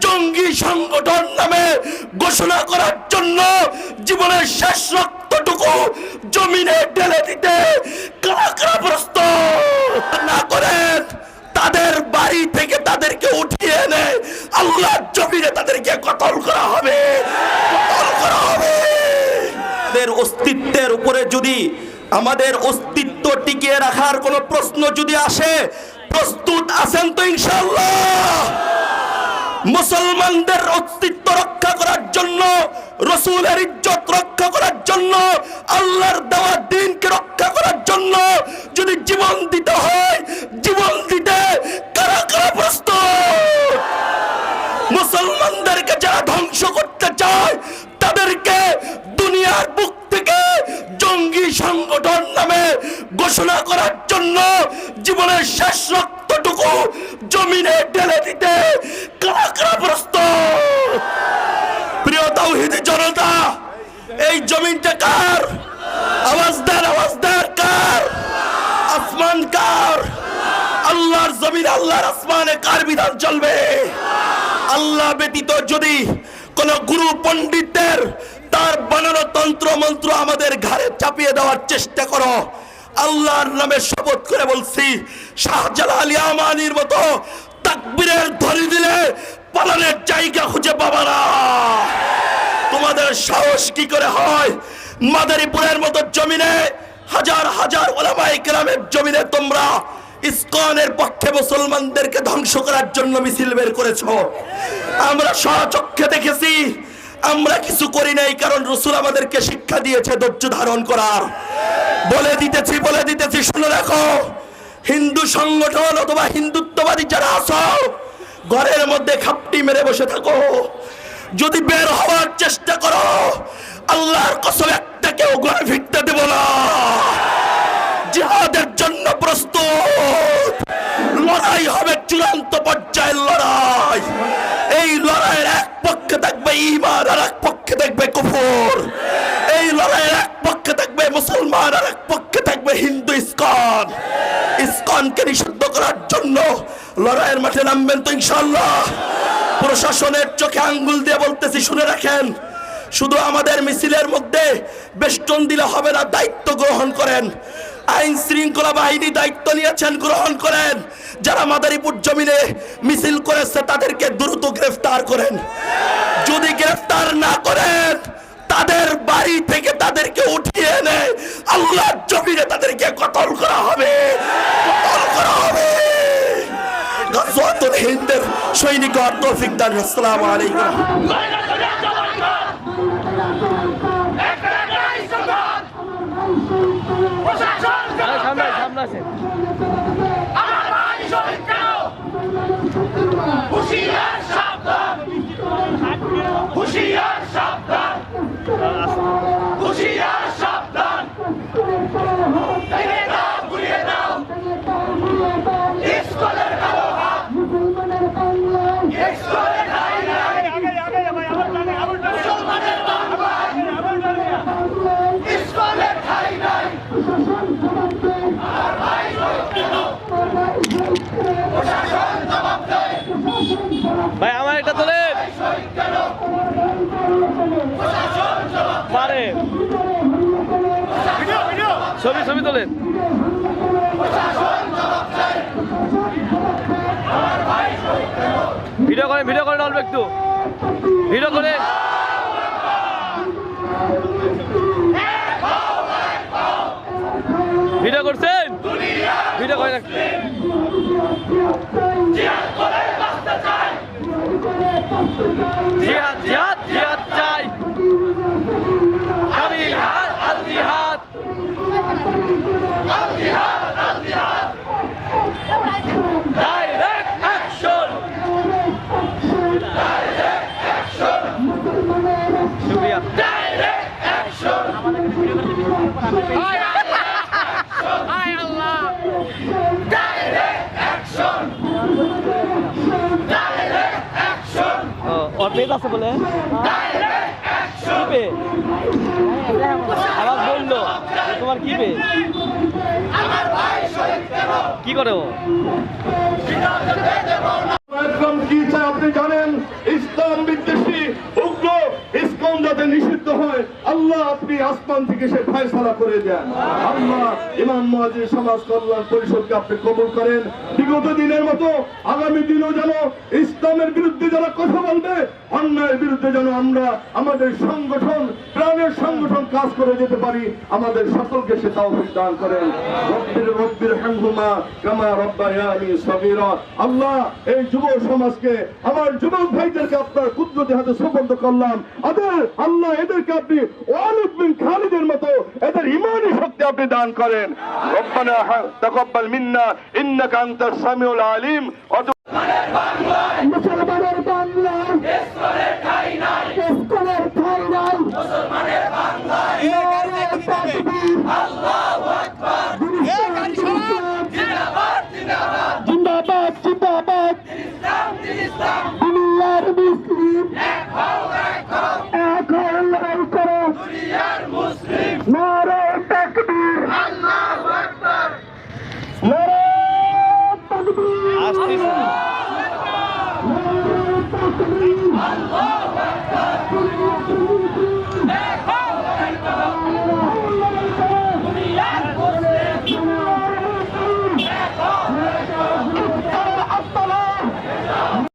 জঙ্গি সংগঠন নামে ঘোষণা করার জন্য জীবনের শেষ রক্তটুকু জমিনে ঢেলে দিতে কারা কারা প্রস্তুত না করেন, তাদের বাড়ি থেকে তাদেরকে উঠিয়ে এনে আল্লাহর জমিনে তাদেরকে কতল করা হবে, কতল করা হবে। তাদের অস্তিত্বের উপরে যদি আমাদের অস্তিত্ব টিকিয়ে রাখার কোনো প্রশ্ন যদি আসে, প্রস্তুত আছেন তো ইনশাআল্লাহ? মুসলমানদের অস্তিত্ব রক্ষা করার জন্য, রাসূলের ইজ্জত রক্ষা করার জন্য, আল্লাহর দেওয়া দ্বীনকে রক্ষা করার জন্য যদি জীবন দিতে হয়, জীবন দিতে কারা কারা প্রস্তুত? মুসলমানদেরকে যারা ধ্বংস করতে চায় তাদেরকে দুনিয়ার বুক থেকে জঙ্গি সংগঠন নামে ঘোষণা করার জন্য জীবনের শেষ রক্তটুকু জমিনে ঢেলে দিতে কারা কারা প্রস্তুত? প্রিয় তাওহীদি জনতা, এই জমিনটা কার? আওয়াজ দেন কার? আসমান কার? আল্লাহর জমিন, আল্লাহর আসমানে কার বিধান চলবে? আল্লাহ ব্যতীত যদি কোন গুরু পণ্ডিতদের তার বানানো তন্ত্র মন্ত্র আমাদের ঘাড়ে চাপিয়ে দেওয়ার চেষ্টা করো, আল্লাহর নামে শপথ করে বলছি, শাহজালাল ইয়ামানির মতো তাকবীরের ধ্বনি দিলে পালানোর জায়গা খুঁজে পাবা না। তোমাদের সাহস কি করে হয় মাদারীপুরের মতো জমিনে, হাজার হাজার উলামায়ে কেরামের জমিনে তোমরা ইসকনের পক্ষে মুসলমানদেরকে ধ্বংস করার জন্য মিছিল বের করেছো? আমরা স্বচক্ষে দেখেছি। আমরা কিছু করি নাই, কারণ রাসূল আমাদেরকে শিক্ষা দিয়েছে ধৈর্য ধারণ করার। বলে দিতেছি শুনে রাখো, হিন্দু সংগঠন অথবা হিন্দুত্ববাদী যারা আছো, ঘরের মধ্যে খাপটি মেরে বসে থাকো। যদি বের হওয়ার চেষ্টা করো, আল্লাহর কসম একটা কেউ ঘরে ফিরতে দেব না। জিহাদের জন্য প্রস্তুত। লড়াই হবে চূড়ান্ত পর্যায়ের লড়াই। এই লড়াইয়ের এক পক্ষে থাকবে ঈমান, আর এক পক্ষে থাকবে কুফর। এই লড়াইয়ের এক পক্ষে থাকবে মুসলমান, আর এক পক্ষে থাকবে হিন্দু ইসকন। ইসকনকে নিষিদ্ধ করার জন্য লড়াইয়ের মাঠে নামবেন তো ইনশাআল্লাহ? প্রশাসনের চোখে আঙ্গুল দিয়ে বলতেছি, শুনে রাখেন, শুধু আমাদের মিছিলের মধ্যে বেষ্টন দিলে হবে না, দায়িত্ব গ্রহণ করেন। আইন শৃঙ্খলা বাহিনী দায়িত্ব নিয়েছেন, গ্রহণ করেন। যারা মাদারীপুর জমিনে মিছিল করেছে তাদেরকে দ্রুত গ্রেফতার করেন। যদি গ্রেফতার না করেন, তাদের বাড়ি থেকে তাদেরকে উঠিয়ে এনে আল্লাহর জমিনে তাদেরকে কতল করা হবে, কতল করা হবে। গাজওয়াতুল হিন্দের সৈনিক তৌফিক দান। আসসালামু আলাইকুম। হুশিয়ার সাবধান, হুশিয়ার সাবধান, হুশিয়ার সাবধান। ভেঙে দাও, গুড়িয়ে দাও ইসকনের কালো হাত, ইসকনের ঠাঁই নাই, মুসলমানের বাংলায় ইসকনের ঠাঁই নাই। আর ভাই প্রশাসন জবাব দেয়। ভাই আমার এটা তোলেন, পারে ছবি তোলেন। ভিডিও করেন অল্প একটু ভিডিও করেন। ভিডিও করছেন, ভিডিও করে রাখছেন। জিহাদ জিহাদ জিহাদ চাই, কামিল হাত আল জিহাদ, আল জিহাদ আল জিহাদ। ডাইরেক্ট অ্যাকশন, ডাইরেক্ট অ্যাকশন, শুকরিয়া। ডাইরেক্ট অ্যাকশন, হায় আল্লাহ। Direct action, direct action. ওর পেজ আছে বলে আবার বললো তোমার কি পেজ, কি করে ও কি চাই আপনি জানেন। আপনি আসমান থেকে সে ফয়সালা করে দেন। আল্লাহ ইমাম মুয়াজ্জিন সমাজ কল্যাণ পরিষদকে আপনি কবুল করেন। বিগত দিনের মতো আগামী দিনও যেন ইসলামের বিরুদ্ধে যারা কথা বলবে, অন্যায়ের বিরুদ্ধে যেন আমরা আমাদের সংগঠন, প্রাণের সংগঠন কাজ করে যেতে পারি, আমাদের সকলকে সে তৌফিক দান করেন। রব্বির হামহুমা কামা রাব্বায়ানি সগীরা। আল্লাহ এই যুব সমাজকে, আমার যুবক ভাইদেরকে আপনার কুদরতি হাতে সুপর্দ করলাম। আল্লাহ এদেরকে আপনি ওয়ালিদ বিন খালিদের মতো এদের ঈমানি শক্তি আপনি দান করেন। রব্বানা তাকাব্বাল মিন্না ইন্নাকা আনতাস সামিউল আলিম। মুসলমানের বাংলা ইসলামের ঠাঁই নাই, ইসলামের ঠাঁই নাই, মুসলমানের বাংলায় আল্লাহু আকবার। জিন্দাবাদ জিন্দাবাদ, জিন্দাবাদ জিন্দাবাদ, ইসলাম ইসলাম, দুনিয়ার মুসলিম এক হও এক হও, এক হয়ে লড়াই করো। দুনিয়ার মুসলিম, নারে তাকবীর, আল্লাহু আকবার। নারে তাকবীর, আসতেছে নারে তাকবীর। আল্লাহ